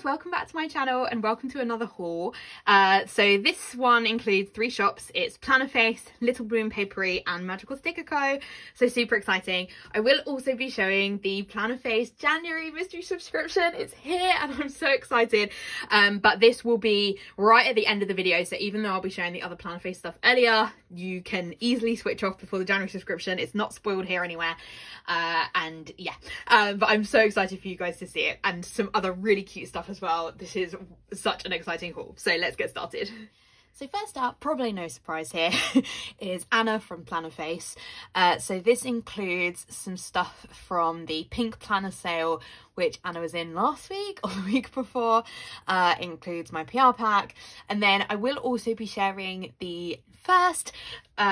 Welcome back to my channel and welcome to another haul. So this one includes 3 shops. It's Plannerface, Little Bloom Paperie and Magical Stickerco. So super exciting. I will also be showing the Plannerface January mystery subscription. It's here and I'm so excited. But this will be right at the end of the video. So even though I'll be showing the other Plannerface stuff earlier, you can easily switch off before the January subscription. It's not spoiled here anywhere. And yeah, but I'm so excited for you guys to see it and some other really cute stuff as well. This is such an exciting haul, so let's get started. So first up, probably no surprise here, is Anna from Plannerface. So this includes some stuff from the pink planner sale, which Anna was in last week or the week before. Includes my PR pack. And then I will also be sharing the first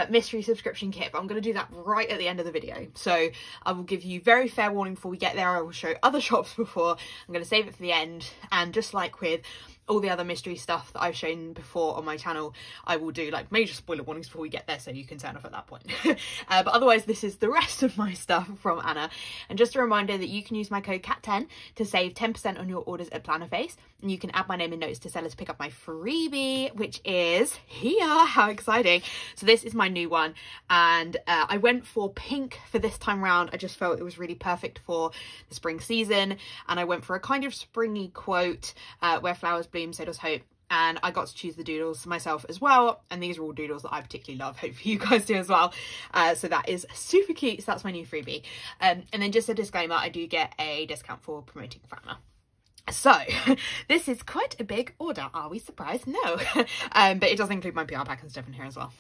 mystery subscription kit, but I'm going to do that right at the end of the video. So I will give you very fair warning before we get there. I will show other shops before. I'm going to save it for the end. And just like with all the other mystery stuff that I've shown before on my channel, I will do like major spoiler warnings before we get there, so you can turn off at that point. But otherwise, this is the rest of my stuff from Anna. And just a reminder that you can use my code CAT10 to save 10% on your orders at Plannerface, and you can add my name in notes to sellers to pick up my freebie, which is here. How exciting. So this is my new one, and I went for pink for this time round. I just felt it was really perfect for the spring season, and I went for a kind of springy quote, where flowers bloom, so does hope. And I got to choose the doodles myself as well, and these are all doodles that I particularly love. Hopefully you guys do as well. So that is super cute. So that's my new freebie. And then just a disclaimer, I do get a discount for promoting Anna. So this is quite a big order. Are we surprised? No. But it does include my PR pack and stuff in here as well.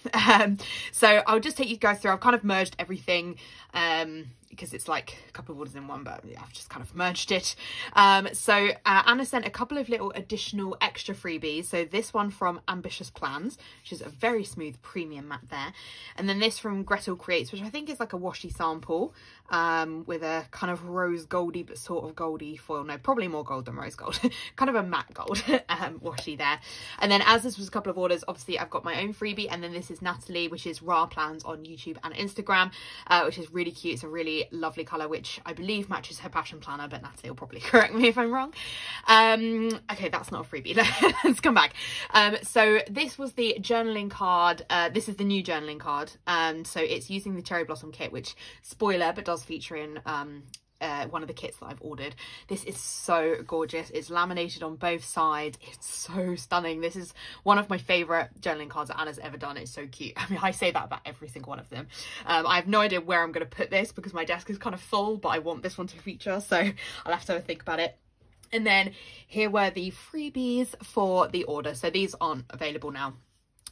So I'll just take you guys through. I've kind of merged everything because it's like a couple of orders in one, but yeah, I've just kind of merged it. So Anna sent a couple of little additional extra freebies. So this one from Ambitious Plans, which is a very smooth premium matte there. And then this from Gretel Creates, which I think is like a washi sample with a kind of rose goldy, but sort of goldy foil. No, probably more gold than rose gold. Kind of a matte gold washi there. And then as this was a couple of orders, obviously I've got my own freebie. And then this is Natalie, which is Raw Plans on YouTube and Instagram, which is really cute. It's a really lovely colour, which I believe matches her passion planner, but Natalie will probably correct me if I'm wrong. Okay, that's not a freebie. Let's come back. So this was the journaling card. This is the new journaling card. So it's using the Cherry Blossom kit, which, spoiler, but does feature in one of the kits that I've ordered. This is so gorgeous. It's laminated on both sides. It's so stunning. This is one of my favourite journaling cards that Anna's ever done. It's so cute. I mean, I say that about every single one of them. I have no idea where I'm going to put this because my desk is kind of full, but I want this one to feature, so I'll have to have a think about it. And then here were the freebies for the order. So these aren't available now.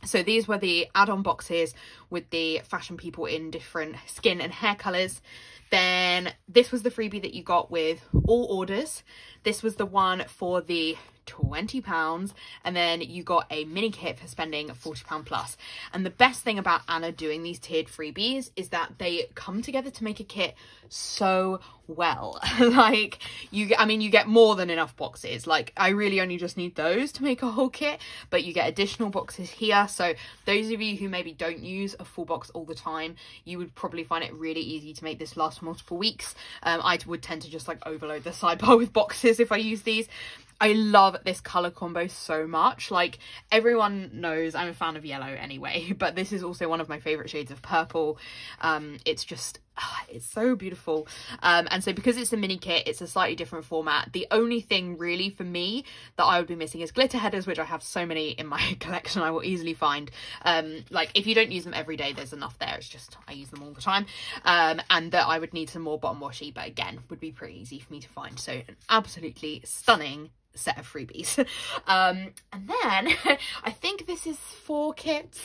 So these were the add-on boxes with the fashion people in different skin and hair colours. Then this was the freebie that you got with all orders. This was the one for the £20, and then you got a mini kit for spending £40 plus. And the best thing about Anna doing these tiered freebies is that they come together to make a kit so well. Like you get more than enough boxes. Like I really only just need those to make a whole kit, but you get additional boxes here. So those of you who maybe don't use a full box all the time, you would probably find it really easy to make this last multiple weeks. I would tend to just like overload the sidebar with boxes if I use these. I love this colour combo so much. Like everyone knows I'm a fan of yellow anyway, but this is also one of my favourite shades of purple. It's just, it's so beautiful. And so because it's a mini kit, it's a slightly different format. The only thing really for me that I would be missing is glitter headers, which I have so many in my collection I will easily find. Like if you don't use them every day, there's enough there. It's just I use them all the time. And that I would need some more bottom washi, but again, would be pretty easy for me to find. So an absolutely stunning set of freebies. And then I think this is 4 kits,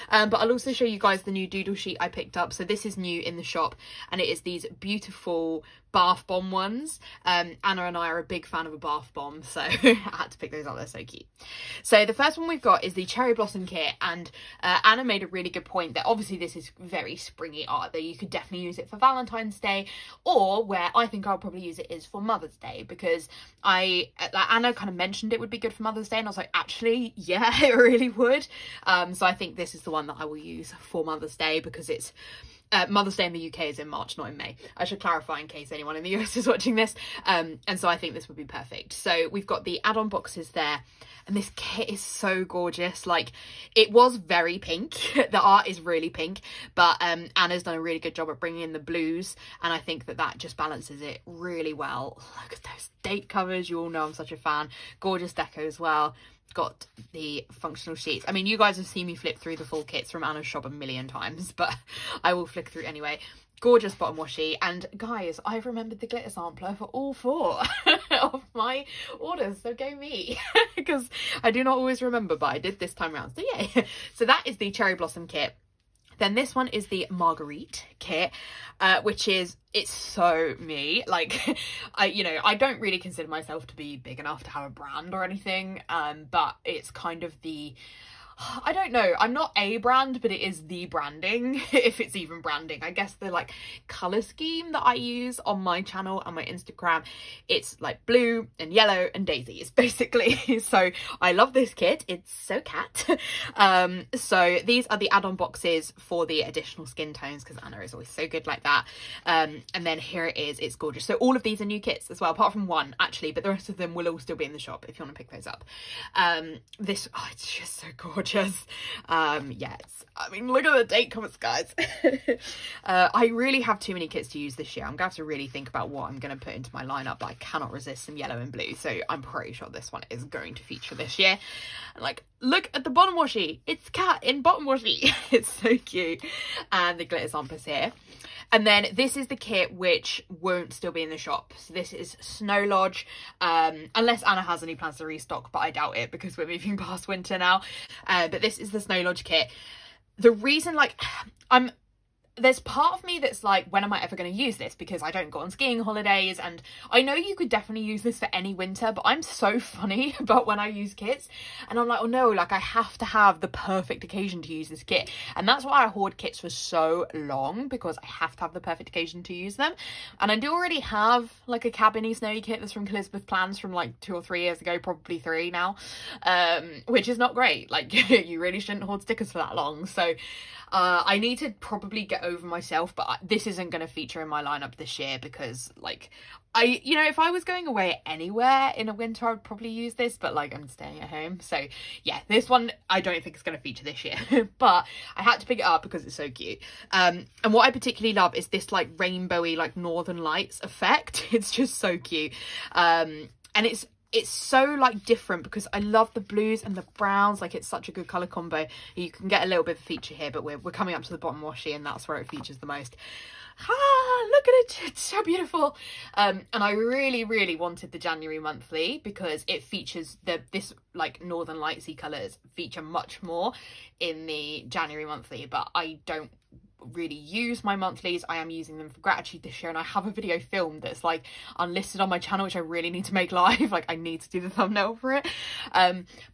but I'll also show you guys the new doodle sheet I picked up. So this is new in the shop, and it is these beautiful bath bomb ones. Anna and I are a big fan of a bath bomb, so I had to pick those up. They're so cute. So the first one we've got is the Cherry Blossom kit, and Anna made a really good point that obviously this is very springy art, that you could definitely use it for Valentine's Day, or where I think I'll probably use it is for Mother's Day, because Anna kind of mentioned it would be good for Mother's Day, and I was like, actually, yeah, it really would. So I think this is the one that I will use for Mother's Day, because it's Mother's Day in the UK is in March, not in May. I should clarify in case anyone in the US is watching this. And so I think this would be perfect. So we've got the add-on boxes there. And this kit is so gorgeous. Like, it was very pink. The art is really pink. But Anna's done a really good job at bringing in the blues. And I think that that just balances it really well. Look at those date covers. You all know I'm such a fan. Gorgeous deco as well. Got the functional sheets. I mean, you guys have seen me flip through the full kits from Anna's shop a million times, but I will flick through anyway. Gorgeous bottom washi. And guys, I've remembered the glitter sampler for all 4 of my orders, so go me. Because I do not always remember, but I did this time around, so yay. So that is the Cherry Blossom kit. Then this one is the Marguerite kit, which is, it's so me. Like, I don't really consider myself to be big enough to have a brand or anything, but it's kind of the, I don't know, I'm not a brand, but it is the branding, if it's even branding. I guess the like colour scheme that I use on my channel and my Instagram, it's like blue and yellow and daisies basically. So I love this kit, it's so cat. So these are the add-on boxes for the additional skin tones, because Anna is always so good like that. And then here it is, it's gorgeous. So all of these are new kits as well, apart from one actually, but the rest of them will all still be in the shop if you want to pick those up. This, oh, it's just so gorgeous. Yes, I mean, look at the date covers, guys. I really have too many kits to use this year. I'm gonna have to really think about what I'm gonna put into my lineup, but I cannot resist some yellow and blue, so I'm pretty sure this one is going to feature this year. And like, look at the bottom washi, it's cat in bottom washi. It's so cute. And the glitter samples here. And then this is the kit which won't still be in the shop. So this is Snow Lodge, unless Anna has any plans to restock, but I doubt it because we're moving past winter now. But this is the Snow Lodge kit. The reason, like, there's part of me that's like, when am I ever going to use this? Because I don't go on skiing holidays, and I know you could definitely use this for any winter, but I'm so funny about when I use kits, and I'm like, oh no, like I have to have the perfect occasion to use this kit. And that's why I hoard kits for so long, because I have to have the perfect occasion to use them. And I do already have like a cabiny snowy kit that's from Elizabeth Plans from like 2 or 3 years ago, probably 3 now, which is not great. Like, you really shouldn't hoard stickers for that long. So I need to probably get over myself, but this isn't going to feature in my lineup this year because, like, if I was going away anywhere in a winter, I would probably use this, but like, I'm staying at home. So yeah, this one I don't think is going to feature this year, but I had to pick it up because it's so cute. And what I particularly love is this like rainbowy, like Northern Lights effect. It's just so cute. And it's so like different because I love the blues and the browns. Like, it's such a good colour combo. You can get a little bit of a feature here, but we're coming up to the bottom washi, and that's where it features the most. Look at it, it's so beautiful. And I really wanted the January monthly because it features this like Northern Lightsy colours feature much more in the January monthly, but I don't really use my monthlies. I am using them for gratitude this year, and I have a video filmed that's like unlisted on my channel, which I really need to make live. Like, I need to do the thumbnail for it.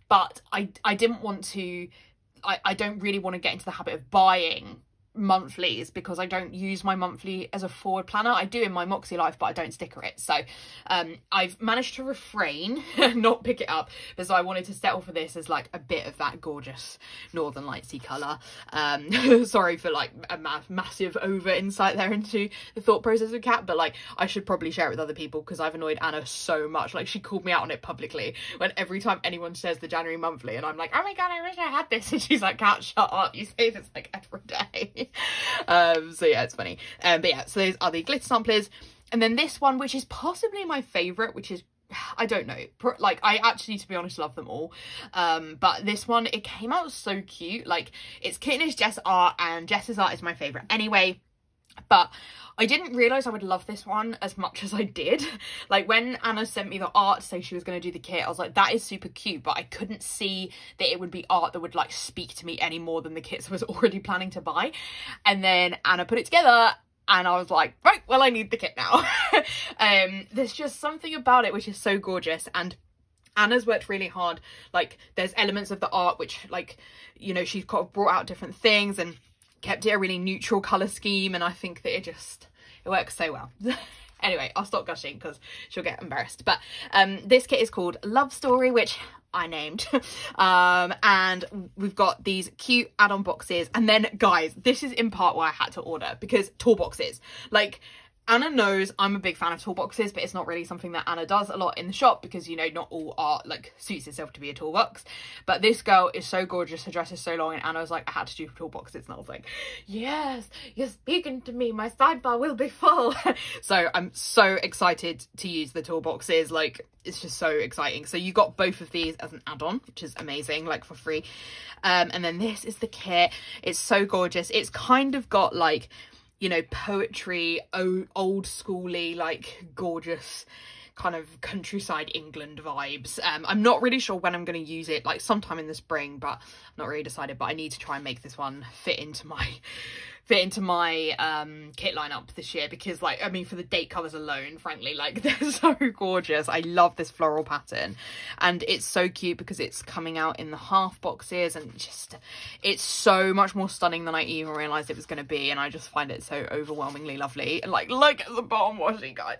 But I didn't want to, I don't really want to get into the habit of buying monthlies because I don't use my monthly as a forward planner. I do in my Moxie life, but I don't sticker it. So I've managed to refrain and not pick it up, because I wanted to settle for this as like a bit of that gorgeous Northern Lightsy colour. Sorry for like a massive over insight there into the thought process of Cat, but like, I should probably share it with other people because I've annoyed Anna so much. Like, she called me out on it publicly when every time anyone says the January monthly and I'm like, oh my god, I wish I had this, and she's like, Cat, shut up, you say this like every day. So yeah, it's funny. But yeah, so those are the glitter samplers. And then this one, which is possibly my favourite, which is, I don't know, like, I actually, to be honest, love them all. But this one, it came out so cute. Like, it's Kittenish Jess art, and Jess's art is my favourite anyway. But I didn't realise I would love this one as much as I did. Like, when Anna sent me the art to say she was going to do the kit, I was like, that is super cute, but I couldn't see that it would be art that would like speak to me any more than the kits I was already planning to buy. And then Anna put it together and I was like, right, well, I need the kit now. There's just something about it which is so gorgeous, and Anna's worked really hard. Like, there's elements of the art which, like, you know, she's kind of brought out different things and kept it a really neutral colour scheme, and I think that it works so well. Anyway, I'll stop gushing because she'll get embarrassed. But this kit is called Love Story, which I named. And we've got these cute add-on boxes. And then, guys, this is in part why I had to order, because toolboxes. Like, Anna knows I'm a big fan of toolboxes, but it's not really something that Anna does a lot in the shop because, you know, not all art like suits itself to be a toolbox. But this girl is so gorgeous, her dress is so long, and Anna was like, I had to do toolboxes, and I was like, yes, you're speaking to me, my sidebar will be full. So I'm so excited to use the toolboxes, like it's just so exciting. So you got both of these as an add-on, which is amazing, like for free. And then this is the kit. It's so gorgeous. It's kind of got like, you know, poetry, old schooly, like gorgeous kind of countryside England vibes. I'm not really sure when I'm going to use it, like sometime in the spring, but I'm not really decided. But I need to try and make this one fit into my kit lineup this year, because like, I mean, for the date covers alone, frankly, like they're so gorgeous. I love this floral pattern, and it's so cute because it's coming out in the half boxes, and just it's so much more stunning than I even realized it was going to be, and I just find it so overwhelmingly lovely. And like, look at the bottom washi, guys.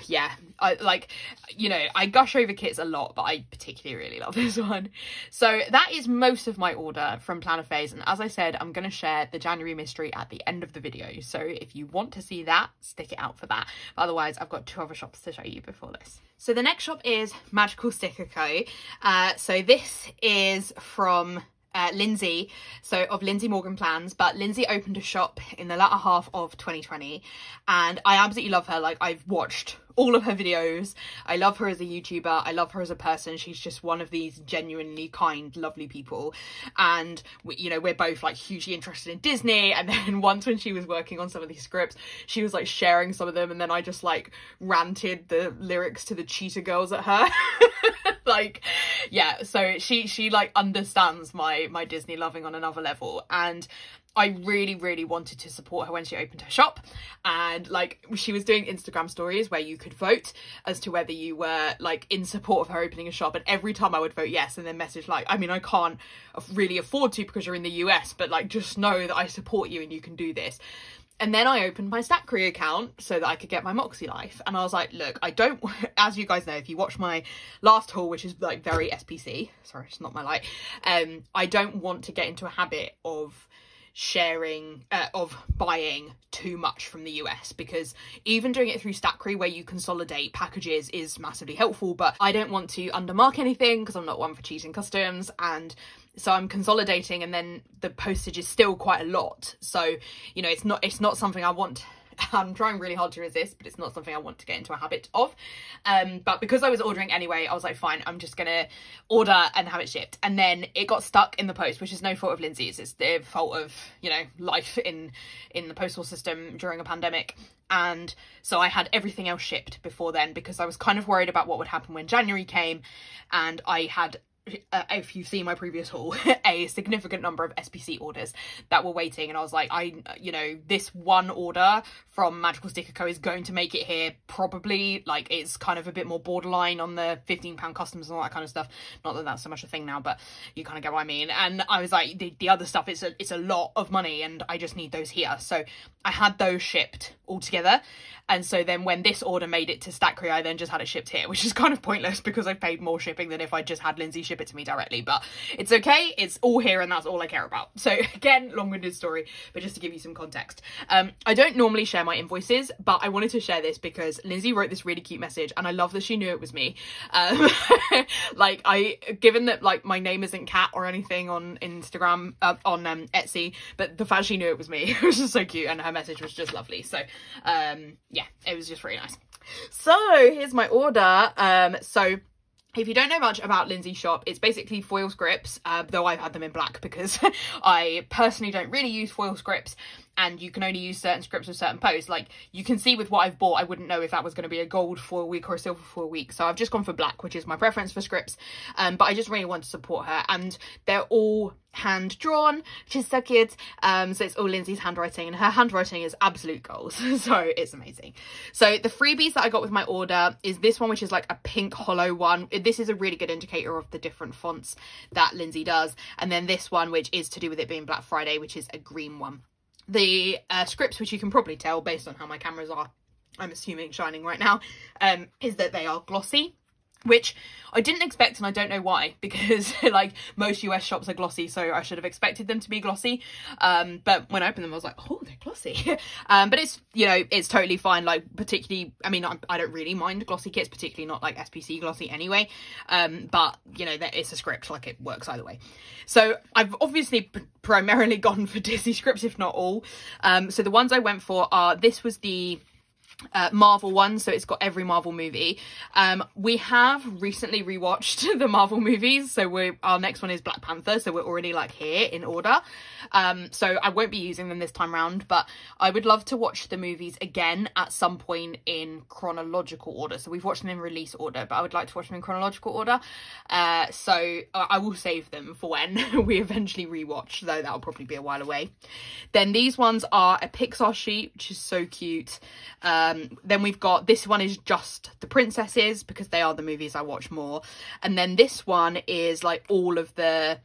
Yeah, I like, you know, I gush over kits a lot, but I particularly really love this one. So that is most of my order from Plannerface, and as I said, I'm going to share the January mystery at the end of the video, so if you want to see that, stick it out for that. But otherwise, I've got 2 other shops to show you before this. So the next shop is Magical Stickerco. So this is from Lindsay, so of Lindsay Morgan Plans, but Lindsay opened a shop in the latter half of 2020, and I absolutely love her. Like, I've watched all of her videos. I love her as a YouTuber. I love her as a person. She's just one of these genuinely kind, lovely people. And we, you know, we're both like hugely interested in Disney. And then once when she was working on some of these scripts, she was like sharing some of them, and then I just like ranted the lyrics to the Cheetah Girls at her. Like, yeah, so she like understands my Disney loving on another level, and I really, really wanted to support her when she opened her shop. And like, she was doing Instagram stories where you could vote as to whether you were like in support of her opening a shop, and every time I would vote yes, and then message like, I mean, I can't really afford to because you're in the US, but like, just know that I support you and you can do this. And then I opened my Stickerco account so that I could get my Moxie Life. And I was like, look, I don't, as you guys know, if you watch my last haul, which is like very SPC, sorry, it's not my light, I don't want to get into a habit of sharing, of buying too much from the US, because even doing it through Stickerco where you consolidate packages is massively helpful, but I don't want to undermark anything because I'm not one for cheating customs, and so I'm consolidating, and then the postage is still quite a lot. So, you know, it's not something I want. I'm trying really hard to resist, but it's not something I want to get into a habit of. But because I was ordering anyway, I was like, fine, I'm just gonna order and have it shipped. And then it got stuck in the post, which is no fault of Lindsay's. It's the fault of, you know, life in the postal system during a pandemic. And so I had everything else shipped before then, because I was kind of worried about what would happen when January came, and I had, if you've seen my previous haul, a significant number of SPC orders that were waiting, and I was like, you know, this one order from Magical Stickerco is going to make it here, probably. Like, it's kind of a bit more borderline on the £15 customs and all that kind of stuff. Not that that's so much a thing now, but you kind of get what I mean. And I was like, the other stuff, it's a lot of money, and I just need those here. So I had those shipped all together. And so then when this order made it to Stickerco, I then just had it shipped here, which is kind of pointless because I paid more shipping than if I just had Lindsay ship it to me directly. But it's okay, it's all here, and that's all I care about. So again, long-winded story, but just to give you some context. I don't normally share my invoices, but I wanted to share this because Lindsay wrote this really cute message, and I love that she knew it was me. Like, given that like my name isn't Kat or anything on Instagram, on Etsy, but the fact she knew it was me, it was just so cute, and her message was just lovely. So yeah, it was just really nice. So here's my order. So if you don't know much about Lindsay's shop, it's basically foil scripts, though I've had them in black because I personally don't really use foil scripts, and you can only use certain scripts with certain posts. Like, you can see with what I've bought, I wouldn't know if that was going to be a gold foil week or a silver foil week, so I've just gone for black, which is my preference for scripts. But I just really want to support her, and they're all hand drawn, which is so cute. So it's all Lindsay's handwriting, and her handwriting is absolute goals, so it's amazing. So the freebies that I got with my order is this one, which is like a pink hollow one. This is a really good indicator of the different fonts that Lindsay does, and then this one, which is to do with it being Black Friday, which is a green one. The scripts, which you can probably tell based on how my cameras are I'm assuming shining right now, is that they are glossy, which I didn't expect, and I don't know why, because like most US shops are glossy, so I should have expected them to be glossy. But when I opened them, I was like, oh, they're glossy. But it's, you know, it's totally fine. Like, particularly, I mean, I don't really mind glossy kits, particularly not like SPC glossy anyway. But, you know, it's a script, like it works either way. So I've obviously primarily gone for Disney scripts, if not all. So the ones I went for are, this was the Marvel one, so it's got every Marvel movie. We have recently rewatched the Marvel movies, so our next one is Black Panther, so we're already like here in order. So I won't be using them this time round, but I would love to watch the movies again at some point in chronological order. So we've watched them in release order, but I would like to watch them in chronological order. So I will save them for when we eventually rewatch, though that'll probably be a while away. Then these ones are a Pixar sheet, which is so cute. Then we've got, this one is just the princesses, because they are the movies I watch more. And then this one is like all of the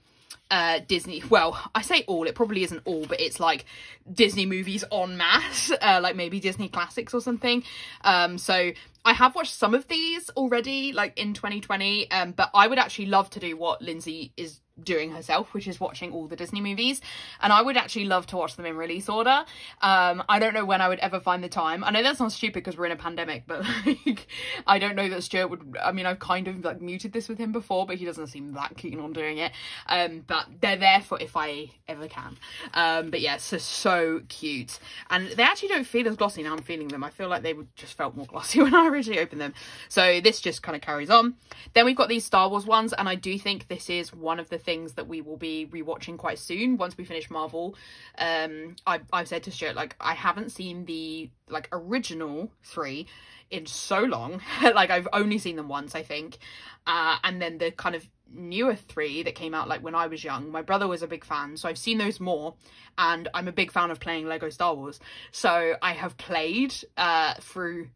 Disney, well, I say all, it probably isn't all, but it's like Disney movies en masse, like maybe Disney classics or something. So I have watched some of these already, like in 2020, but I would actually love to do what Lindsay is doing herself, which is watching all the Disney movies, and I would actually love to watch them in release order. I don't know when I would ever find the time. I know that sounds stupid because we're in a pandemic, but like, I don't know that Stuart would, I mean, I've kind of like muted this with him before, but he doesn't seem that keen on doing it. But they're there for if I ever can. But yeah, so cute, and they actually don't feel as glossy now I'm feeling them. I feel like they would just felt more glossy when I originally opened them. So this just kind of carries on. Then we've got these Star Wars ones, and I do think this is one of the things that we will be rewatching quite soon once we finish Marvel. I've said to Stuart, like, I haven't seen the like original 3 in so long. Like, I've only seen them once, I think. And then the kind of newer 3 that came out like when I was young, my brother was a big fan, so I've seen those more, and I'm a big fan of playing Lego Star Wars, so I have played through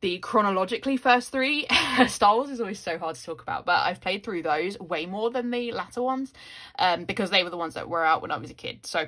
the chronologically first 3. Star Wars is always so hard to talk about, but I've played through those way more than the latter ones, because they were the ones that were out when I was a kid. So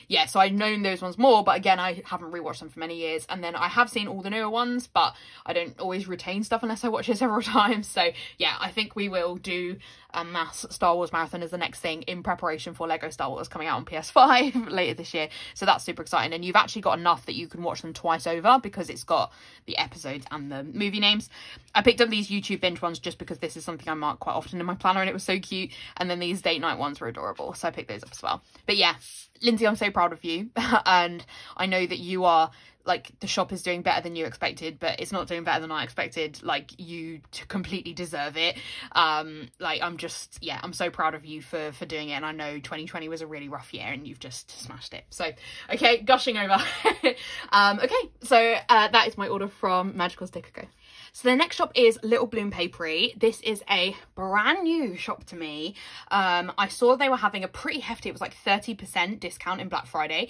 yeah, so I've known those ones more, but again, I haven't rewatched them for many years. And then I have seen all the newer ones, but I don't always retain stuff unless I watch it several times. So yeah, I think we will do a mass Star Wars marathon as the next thing in preparation for Lego Star Wars coming out on PS5 later this year. So that's super exciting, and you've actually got enough that you can watch them twice over because it's got the episodes and the movie names. I picked up these YouTube binge ones just because this is something I mark quite often in my planner, and it was so cute. And then these date night ones were adorable, so I picked those up as well. But yeah, Lindsay, I'm so proud of you. And I know that you are, like, the shop is doing better than you expected, but it's not doing better than I expected. Like, you completely deserve it. Like, I'm just, yeah, I'm so proud of you for doing it. And I know 2020 was a really rough year and you've just smashed it. So, okay, gushing over. Okay, so that is my order from Magical Stickerco. So the next shop is Little Bloom Paperie. This is a brand new shop to me. I saw they were having a pretty hefty, it was like 30% discount in Black Friday.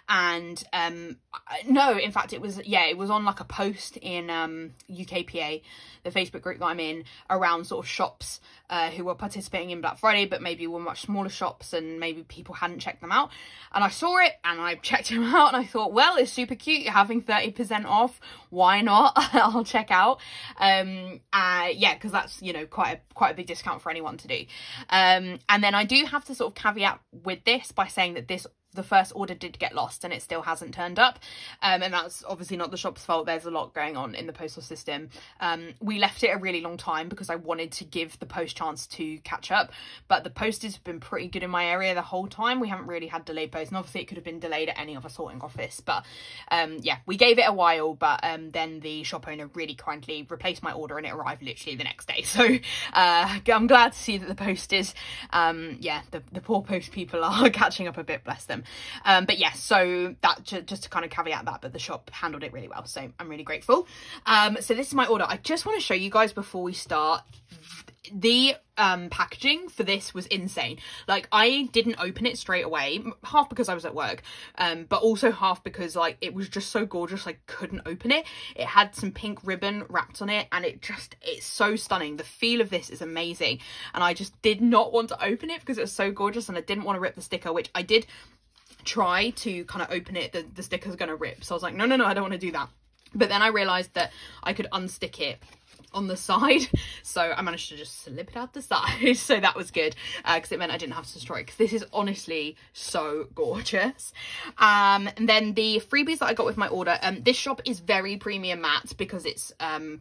And no, in fact, it was, yeah, it was on like a post in UKPA, the Facebook group that I'm in, around sort of shops who were participating in Black Friday, but maybe were much smaller shops and maybe people hadn't checked them out. And I saw it and I checked them out and I thought, well, it's super cute. You're having 30% off. Why not? I'll check out. Yeah, because that's, you know, quite a big discount for anyone to do. And then I do have to sort of caveat with this by saying that the first order did get lost and it still hasn't turned up, and that's obviously not the shop's fault. There's a lot going on in the postal system. We left it a really long time because I wanted to give the post chance to catch up, but the post has been pretty good in my area the whole time. We haven't really had delayed post, and obviously it could have been delayed at any other sorting office, but yeah, we gave it a while, but then the shop owner really kindly replaced my order and it arrived literally the next day. So I'm glad to see that the post is yeah, the poor post people are catching up a bit, bless them. But yeah, so that just to kind of caveat that, but the shop handled it really well, so I'm really grateful. So this is my order. I just want to show you guys before we start. The packaging for this was insane. Like, I didn't open it straight away, half because I was at work, but also half because like it was just so gorgeous I couldn't open it. It had some pink ribbon wrapped on it and it's so stunning. The feel of this is amazing, and I just did not want to open it because it was so gorgeous and I didn't want to rip the sticker, which I did try to kind of open it, the sticker's gonna rip. So I was like, no, I don't want to do that. But then I realized that I could unstick it on the side, so I managed to just slip it out the side. So that was good, because it meant I didn't have to destroy it, because this is honestly so gorgeous. And then the freebies that I got with my order, this shop is very premium matte because it's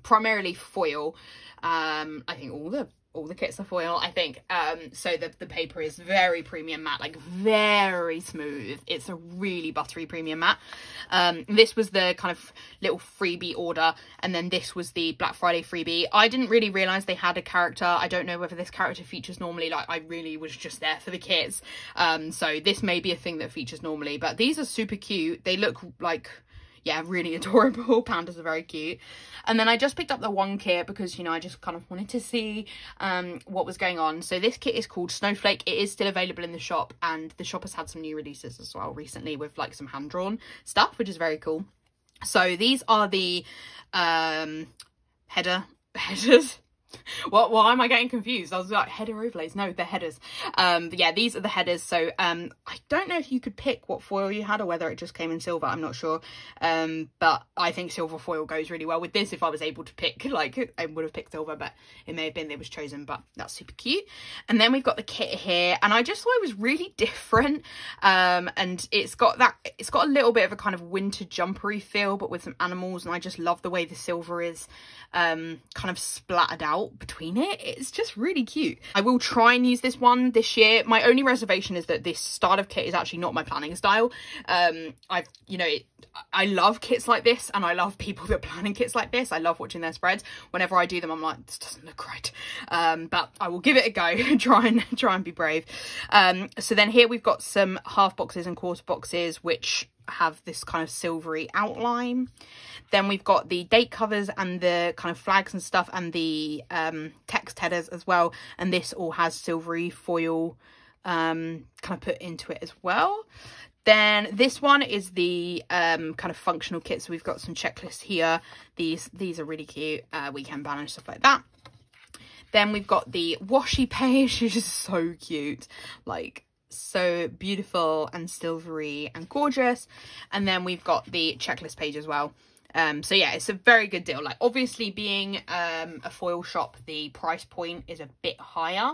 primarily foil. I think all the kits are foil, I think. So the paper is very premium matte, like very smooth. It's a really buttery premium matte. This was the kind of little freebie order, and then this was the Black Friday freebie. I didn't really realize they had a character. I don't know whether this character features normally. Like, I really was just there for the kits. So this may be a thing that features normally, but these are super cute. They look like, yeah, really adorable. Pandas are very cute. And then I just picked up the one kit because, you know, I just kind of wanted to see what was going on. So this kit is called Snowflake. It is still available in the shop, and the shop has had some new releases as well recently with like some hand-drawn stuff, which is very cool. So these are the headers. Why am I getting confused? I was like, header overlays. No, they're headers. But yeah, these are the headers. So I don't know if you could pick what foil you had or whether it just came in silver. I'm not sure. But I think silver foil goes really well with this. If I was able to pick, like, I would have picked silver, but it may have been that it was chosen. But that's super cute. And then we've got the kit here, and I just thought it was really different. And it's got a little bit of a kind of winter jumpery feel, but with some animals. And I just love the way the silver is kind of splattered out between it. It's just really cute. I will try and use this one this year. My only reservation is that this style of kit is actually not my planning style. I love kits like this, and I love people that are planning kits like this. I love watching their spreads. Whenever I do them, I'm like, this doesn't look right. But I will give it a go. try and be brave. So then here we've got some half boxes and quarter boxes, which have this kind of silvery outline. Then we've got the date covers and the kind of flags and stuff, and the text headers as well. And this all has silvery foil kind of put into it as well. Then this one is the kind of functional kit. So we've got some checklists here. These are really cute. Weekend banner and stuff like that. Then we've got the washi page, which is so cute. Like, so beautiful and silvery and gorgeous. And then we've got the checklist page as well. So yeah, it's a very good deal. Like, obviously being a foil shop, the price point is a bit higher.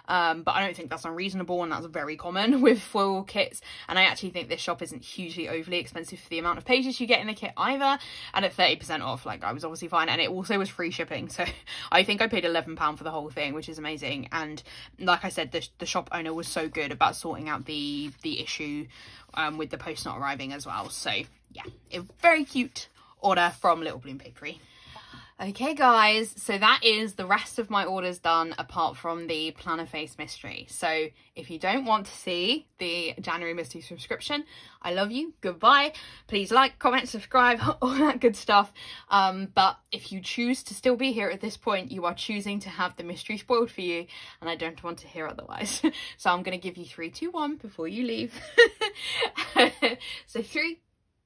But I don't think that's unreasonable, and that's very common with foil kits. And I actually think this shop isn't hugely overly expensive for the amount of pages you get in the kit either. And at 30% off, like, I was obviously fine. And it also was free shipping. So I think I paid £11 for the whole thing, which is amazing. And like I said, the shop owner was so good about sorting out the issue with the post not arriving as well. So yeah, a very cute order from Little Bloom Paperie. Okay guys, so that is the rest of my orders done apart from the Plannerface mystery. So if you don't want to see the January mystery subscription, I love you, goodbye. Please like, comment, subscribe, all that good stuff. But if you choose to still be here at this point, you are choosing to have the mystery spoiled for you, and I don't want to hear otherwise. So I'm going to give you 3, 2, 1 before you leave. So 3,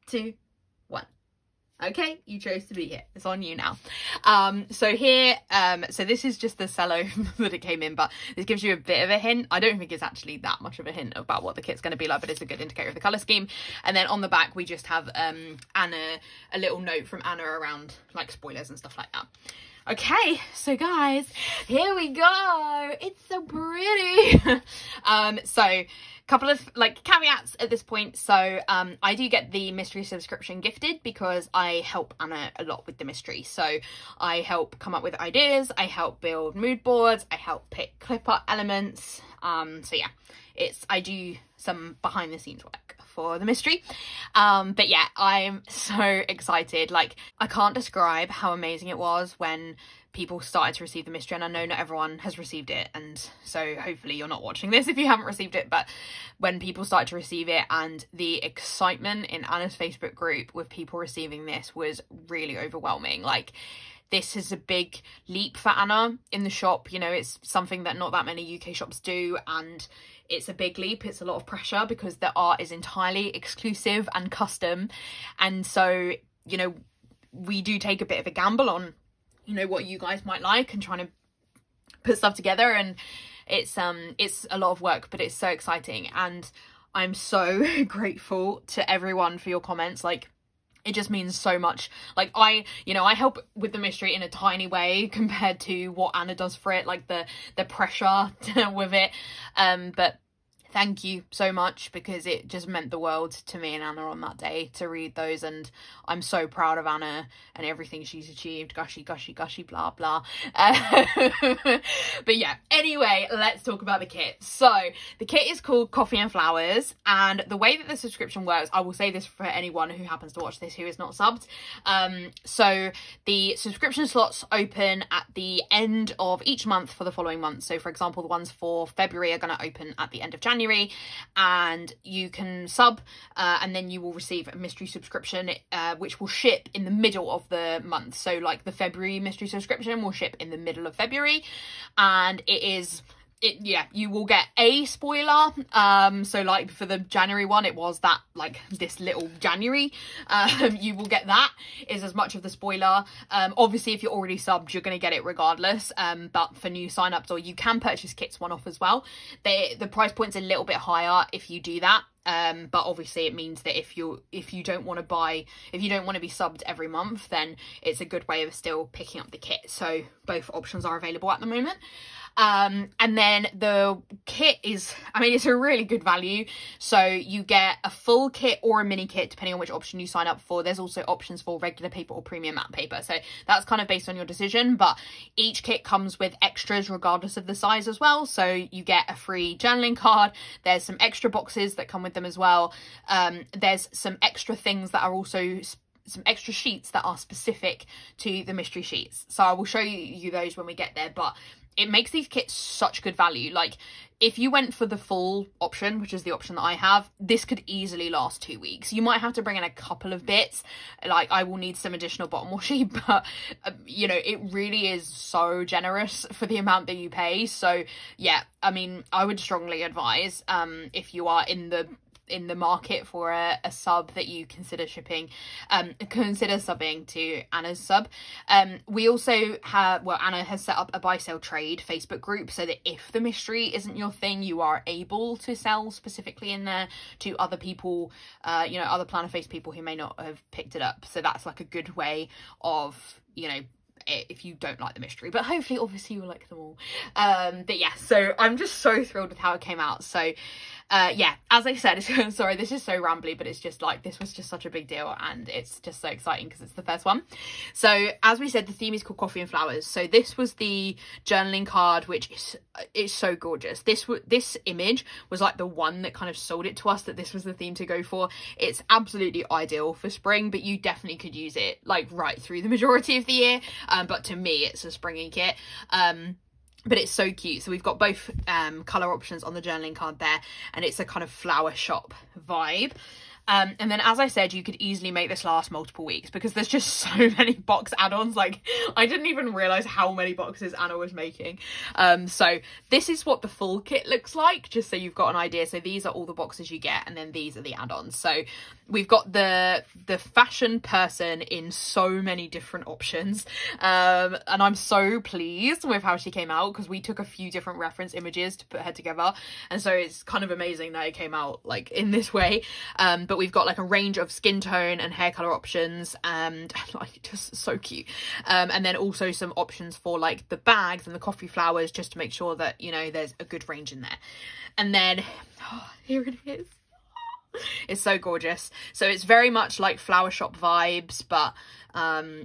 2, 1. Okay, you chose to be here. It's on you now. So here, so this is just the cello that it came in, but this gives you a bit of a hint. I don't think it's actually that much of a hint about what the kit's going to be like, but it's a good indicator of the colour scheme. And then on the back, we just have Anna, a little note from Anna around like spoilers and stuff like that. Okay, so guys, here we go. It's so pretty. So couple of like caveats at this point. So I do get the mystery subscription gifted because I help Anna a lot with the mystery. So I help come up with ideas, I help build mood boards, I help pick clip art elements. So yeah, I do some behind the scenes work for the mystery. But yeah, I'm so excited. Like, I can't describe how amazing it was when people started to receive the mystery, and I know not everyone has received it, and so hopefully you're not watching this if you haven't received it, but when people started to receive it and the excitement in Anna's Facebook group with people receiving this was really overwhelming. Like, this is a big leap for Anna in the shop. You know, it's something that not that many UK shops do, and it's a big leap. It's a lot of pressure because the art is entirely exclusive and custom, and so, you know, we do take a bit of a gamble on, you know, what you guys might like and trying to put stuff together, and it's a lot of work, but it's so exciting. And I'm so grateful to everyone for your comments. Like, it just means so much. Like, I help with the mystery in a tiny way compared to what Anna does for it, like the pressure with it. But thank you so much, because it just meant the world to me and Anna on that day to read those, and I'm so proud of Anna and everything she's achieved. Gushy, gushy, gushy, blah, blah. But yeah, anyway, let's talk about the kit. So the kit is called Coffee and Flowers, and the way that the subscription works, I will say this for anyone who happens to watch this who is not subbed. So the subscription slots open at the end of each month for the following month. So for example, the ones for February are going to open at the end of January, and you can sub and then you will receive a mystery subscription which will ship in the middle of the month. So like the February mystery subscription will ship in the middle of February, and you will get a spoiler. So like for the January one, it was that, like, this little January, you will get that is as much of the spoiler. Obviously if you're already subbed, you're going to get it regardless, but for new signups, or you can purchase kits one off as well. The price point's a little bit higher if you do that. But obviously it means that if you don't want to be subbed every month, then it's a good way of still picking up the kit. So both options are available at the moment. And then the kit is, I mean, it's a really good value. So you get a full kit or a mini kit, depending on which option you sign up for. There's also options for regular paper or premium matte paper. So that's kind of based on your decision, but each kit comes with extras regardless of the size as well. So you get a free journaling card. There's some extra boxes that come with them as well. There's some extra things that are also some extra sheets that are specific to the mystery sheets. So I will show you those when we get there, but it makes these kits such good value. Like, if you went for the full option, which is the option that I have, this could easily last 2 weeks. You might have to bring in a couple of bits. Like, I will need some additional bottom washi, but you know, it really is so generous for the amount that you pay. So yeah, I mean, I would strongly advise, if you are in the market for a sub, that you consider subbing to Anna's sub. We also have, well, Anna has set up a buy sell trade Facebook group, so that if the mystery isn't your thing, you are able to sell specifically in there to other people, you know, other Plannerface people who may not have picked it up. So that's like a good way of, you know, if you don't like the mystery, but hopefully obviously you'll like them all. But yeah, so I'm just so thrilled with how it came out. So yeah, as I said, sorry, this is so rambly, but it's just like, this was just such a big deal, and it's just so exciting because it's the first one. So as we said, the theme is called Coffee and Flowers. So this was the journaling card, which is so gorgeous. This image was like the one that kind of sold it to us that this was the theme to go for. It's absolutely ideal for spring, but you definitely could use it like right through the majority of the year. But to me, it's a springy kit. But it's so cute. So we've got both colour options on the journaling card there, and it's a kind of flower shop vibe. And then, as I said, you could easily make this last multiple weeks because there's just so many box add-ons. Like, I didn't even realise how many boxes Anna was making. So this is what the full kit looks like, just so you've got an idea. So these are all the boxes you get, and then these are the add-ons. So we've got the fashion person in so many different options. And I'm so pleased with how she came out, because we took a few different reference images to put her together. And so it's kind of amazing that it came out like in this way. But we've got like a range of skin tone and hair color options, and like just so cute. And then also some options for like the bags and the coffee flowers, just to make sure that, you know, there's a good range in there. And then here it is. It's so gorgeous. So it's very much like flower shop vibes, but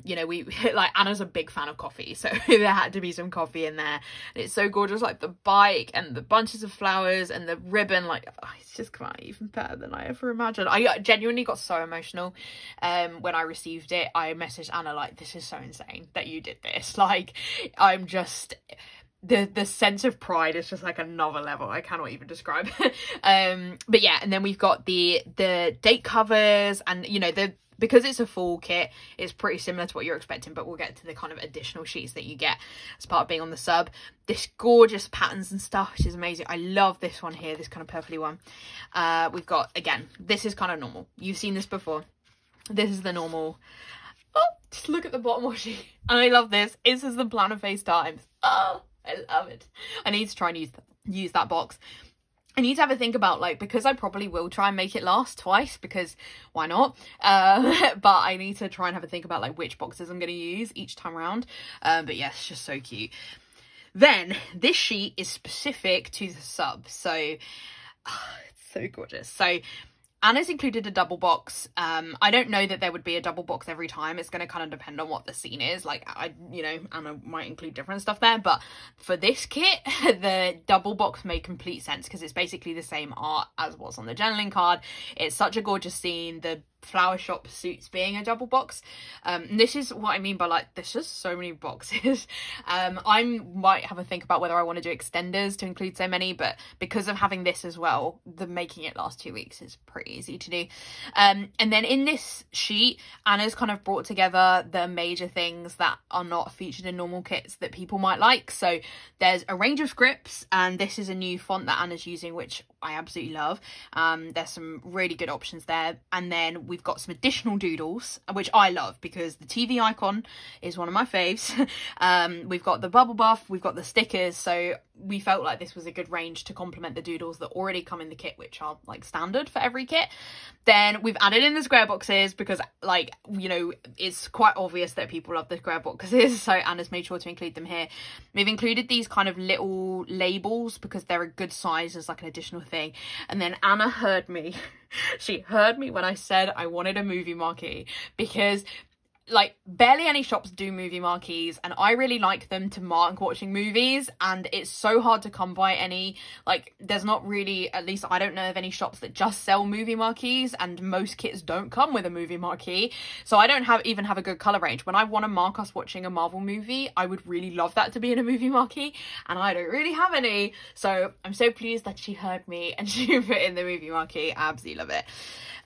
you know, we like, Anna's a big fan of coffee, so there had to be some coffee in there. And it's so gorgeous, like the bike and the bunches of flowers and the ribbon, like, oh, it's just quite even better than I ever imagined. I genuinely got so emotional when I received it. I messaged Anna like, this is so insane that you did this. Like, I'm just, the sense of pride is just like another level. I cannot even describe. But yeah, and then we've got the date covers, and you know, because it's a full kit, it's pretty similar to what you're expecting, but we'll get to the kind of additional sheets that you get as part of being on the sub. This gorgeous patterns and stuff, which is amazing. I love this one here, this kind of purpley one. We've got, again, this is kind of normal. You've seen this before. This is the normal. Oh, just look at the bottom washi. And I love this. This is the Plannerface times. Oh, I love it. I need to try and use that box. I need to have a think about, like, because I probably will try and make it last twice, because why not? But I need to try and have a think about, like, which boxes I'm going to use each time around. But yeah, it's just so cute. Then this sheet is specific to the sub, so it's so gorgeous. So Anna's included a double box. I don't know that there would be a double box every time. It's going to kind of depend on what the scene is. Like, you know, Anna might include different stuff there. But for this kit, the double box made complete sense because it's basically the same art as what's on the journaling card. It's such a gorgeous scene. The flower shop suits being a double box. This is what I mean by, like, there's just so many boxes. I might have a think about whether I want to do extenders to include so many, but because of having this as well, the making it last 2 weeks is pretty easy to do. And then in this sheet, Anna's kind of brought together the major things that are not featured in normal kits that people might like. So there's a range of scripts, and this is a new font that Anna's using, which I absolutely love. There's some really good options there. And then we've got some additional doodles, which I love because the TV icon is one of my faves. We've got the bubble buff, we've got the stickers, so we felt like this was a good range to complement the doodles that already come in the kit, which are like standard for every kit. Then we've added in the square boxes because, like, you know, it's quite obvious that people love the square boxes, so Anna's made sure to include them here. We've included these kind of little labels because they're a good size as like an additional thing. And then Anna heard me. She heard me when I said I wanted a movie marquee, because like barely any shops do movie marquees, and I really like them to mark watching movies, and it's so hard to come by any. Like, there's not really, at least I don't know of any shops that just sell movie marquees, and most kits don't come with a movie marquee, so I don't even have a good colour range. When I want to mark us watching a Marvel movie, I would really love that to be in a movie marquee, and I don't really have any, so I'm so pleased that she heard me and she put in the movie marquee. I absolutely love it.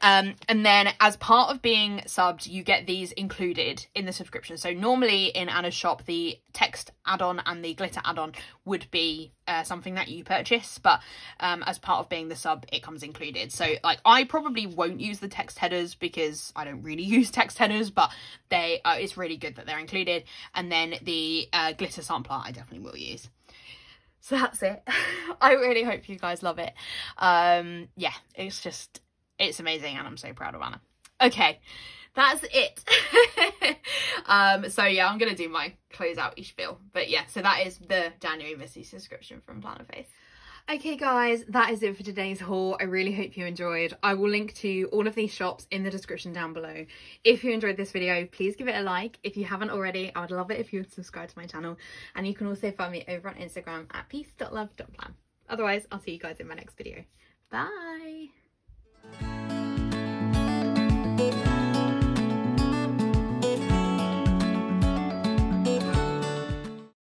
And then as part of being subbed, you get these included in the subscription. So normally in Anna's shop, the text add-on and the glitter add-on would be something that you purchase, but as part of being the sub, it comes included. So like, I probably won't use the text headers because I don't really use text headers, but they it's really good that they're included. And then the glitter sampler I definitely will use. So that's it. I really hope you guys love it. Yeah, it's amazing, and I'm so proud of Anna. Okay, that's it. So yeah, I'm gonna do my closeout-y spiel, but yeah, so that is the January Missy subscription from Plannerface. Okay guys, that is it for today's haul. I really hope you enjoyed. I will link to all of these shops in the description down below. If you enjoyed this video, please give it a like. If you haven't already, I would love it if you would subscribe to my channel, and you can also find me over on Instagram at peace.love.plan. Otherwise, I'll see you guys in my next video. Bye.